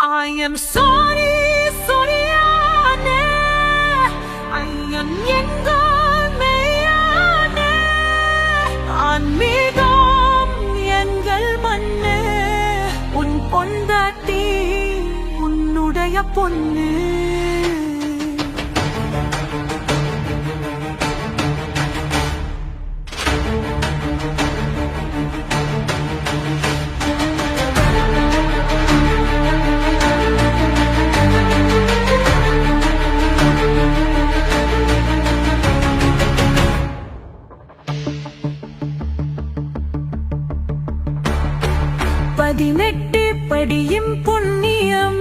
I am sorry, சொரியானே ஐயன் எங்கள் மெய்யானே ஆன்மீகம் எங்கள் மண்ணே உன் பொண்டாட்டி உன்னுடைய பொண்ணு பதினெட்டு படியும் புண்ணியம்